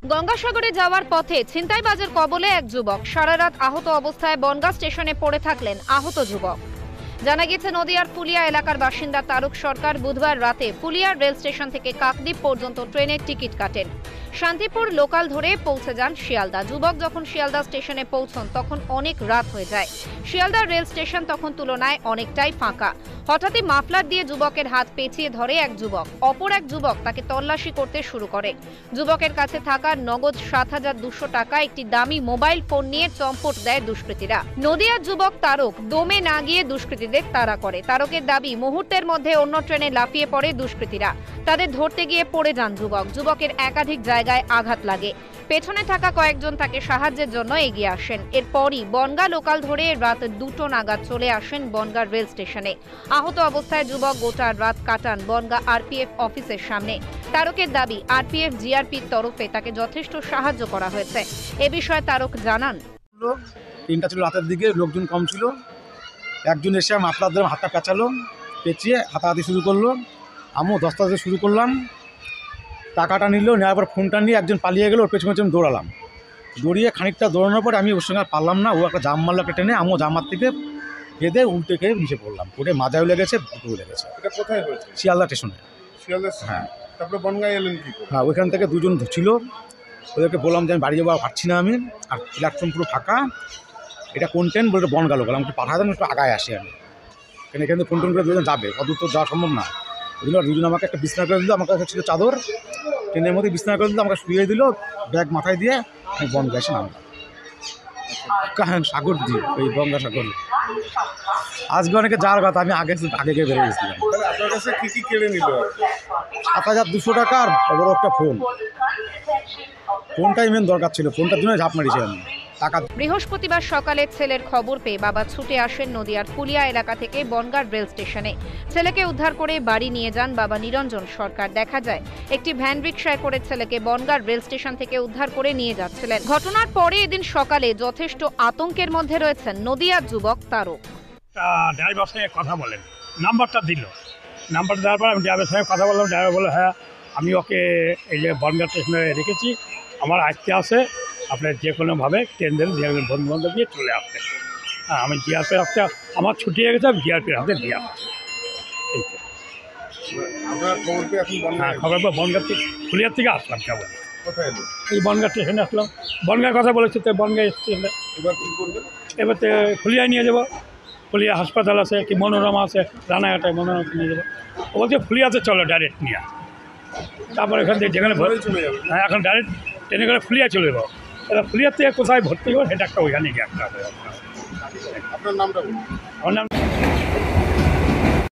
গঙ্গাসাগরে যাওয়ার পথে ছিনতাইবাজের কবলে এক যুবক। সারা রাত আহত অবস্থায় বনগাঁ স্টেশনে পড়ে থাকলেন আহত যুবক। জানা গেছে নদিয়ার ফুলিয়া এলাকার বাসিন্দা তারক সরকার বুধবার রাতে ফুলিয়ার রেল স্টেশন থেকে কাকদ্বীপ পর্যন্ত ট্রেনের টিকিট কাটেন। শান্তিপুর লোকাল ধরে পৌঁছে যান শিয়ালদা। যুবক যখন শিয়ালদা স্টেশনে পৌঁছন তখন অনেক রাত হয়ে যায়। শিয়ালদা রেল স্টেশন তখন তুলনায় অনেকটাই ফাঁকা। হঠাৎই মাফলার দিয়ে যুবকের হাত পেঁচিয়ে ধরে এক যুবক। অপর এক যুবক তাকে তল্লাশি করতে শুরু করে। যুবকের কাছে থাকা নগদ ৭,২০০ টাকা, একটি দামি মোবাইল ফোন নিয়ে চম্পট দেয় দুষ্কৃতীরা। নদিয়ার যুবক তারক দমে না গিয়ে দুষ্কৃতীদের তাড়া করে। তারকের দাবি, মুহূর্তের মধ্যে অন্য ট্রেনে লাফিয়ে পড়ে দুষ্কৃতীরা। তাদের ধরতে গিয়ে পড়ে যান যুবক। যুবকের একাধিক জায়গায় আঘাত লাগে। পেছনে থাকা কয়েকজন তাকে সাহায্যের জন্য এগিয়ে আসেন। এরপরই বনগাঁ লোকাল ধরে রাত 2টো নাগাদ চলে আসেন বনগাঁ রেল স্টেশনে। আহত অবস্থায় যুবক গোটা রাত কাটান বনগাঁ আরপিএফ অফিসের সামনে। তারকের দাবি, আরপিএফ জিআরপির তরফে তাকে যথেষ্ট সাহায্য করা হয়েছে। এ বিষয়ে তারক জানান, 3টা ছিল রাতের দিকে, লোকজন কম ছিল। একজন এসে মাফলার ধরে হাতটা পেঁচালো, পেঁচিয়ে হাতাহাতি শুরু করলো। আমিও দস্তাতে শুরু করলাম। টাকাটা নিল, নেওয়ার পর ফোনটা নিয়ে একজন পালিয়ে গেল। ওর পেছনে পেছনে দৌড়ালাম। দৌড়িয়ে খানিকটা দৌড়ানোর পরে আমি ওর সঙ্গে পারলাম না। ও একটা জাম মারলো একটা টেনে, আমিও জামার থেকে বেঁধে উল্টে খেয়ে নিচে পড়লাম। পড়ে মাজাও লেগেছে, বুকেও লেগেছে। এটা কোথায় হয়েছে? শিয়ালদা স্টেশনে। শিয়ালদা? হ্যাঁ। তারপরে বনগাঁ এলেন কি করে? হ্যাঁ, ওইখান থেকে দুজন ছিল। ওদেরকে বললাম যে আমি বাড়ি যাবো, পারছি না আমি, আর প্ল্যাটফর্ম পুরো ফাঁকা। এটা কোন ট্রেন বলে বনগাঁ লোকাল, আমাকে পাঠা দেন, একটু আগায় আসি আমি। কেন এখান থেকে ফোন টোন করে দুজন যাবে, অদূর তো যাওয়া সম্ভব না। ওই জন্য দুজন আমাকে একটা বিছনা করে দিল। আমার কাছে ছিল চাদর, ট্রেনের মধ্যে বিছনা করে দিল, আমাকে শুয়ে দিল। ব্যাগ মাথায় দিয়ে আমি বনগাঁ এসে নামলাম। সাগর দিয়ে ওই গঙ্গা সাগর। আজকে অনেকে যাওয়ার কথা, আমি আগে গিয়ে বেরিয়ে গেছিলাম। আপনার কাছে কি কি কেড়ে নিল? ৭,২০০ টাকা আর বড় একটা ফোন। ফোনটাই মেন দরকার ছিল, ফোনটার জন্য ঝাঁপ মারিছি আমি। বৃহস্পতিবার সকালে ছেলের খবর পেয়ে বাবা ছুটে আসেন নদিয়ার ফুলিয়া এলাকা থেকে বনগাঁ রেল স্টেশনে। ছেলেকে উদ্ধার করে বাড়ি নিয়ে যান বাবা নিরঞ্জন সরকার। দেখা যায় একটি ভ্যান রিকশায় করে ছেলেকে বনগাঁ রেল স্টেশন থেকে উদ্ধার করে নিয়ে যাচ্ছিলেন। ঘটনার পরে এদিন সকালে যথেষ্ট আতঙ্কের মধ্যে রয়েছেন নদিয়ার যুবক তারক। ড্রাইভার সঙ্গে কথা বলেন, নাম্বারটা দিল। নাম্বারটা দেওয়ার পর আমি ড্রাইভারের সঙ্গে কথা বললাম। ড্রাইভার বললো, হ্যাঁ আমি ওকে এই যে বনগাঁ স্টেশনে রেখেছি, আমার আসতে আসে, আপনার যে কোনোভাবে ট্রেন ধরে বন্ধু বান্ধব দিয়ে চলে আসতে। হ্যাঁ, আমি জিআরপির হাতে, আমার ছুটি হয়ে গেছে, আমি জিআরপির হাতে দিয়ে আসছি। আপনার খবর পেয়ে এখন হ্যাঁ, খবর পর বনগাঁ থেকে, ফুলিয়ার থেকে আসলাম কেবল। কোথায় এলো? এই বনগাঁ স্টেশনে আসলাম। বনগাঁর কথা বলেছি, তো বনগাঁ এসছি। এবার কী করবেন? এবার তো ফুলিয়ায় নিয়ে যাবো। ফুলিয়া হাসপাতাল আছে, কি মনোরমা আছে, রানাঘাটায় মনোরমা নিয়ে যাবো। ও বলছে ফুলিয়াতে চলো ডাইরেক্ট নিয়ে। তারপর এখান থেকে যেখানে চলে যাবে? হ্যাঁ, এখন ডাইরেক্ট ট্রেনে করে ফুলিয়া চলে যাবো। এবার ফুলিয়ার থেকে কোথায় ভর্তি হবো সেটা একটা ওইখানে গিয়ে একটা হবে। আপনার নামটা বলুন। আমার নাম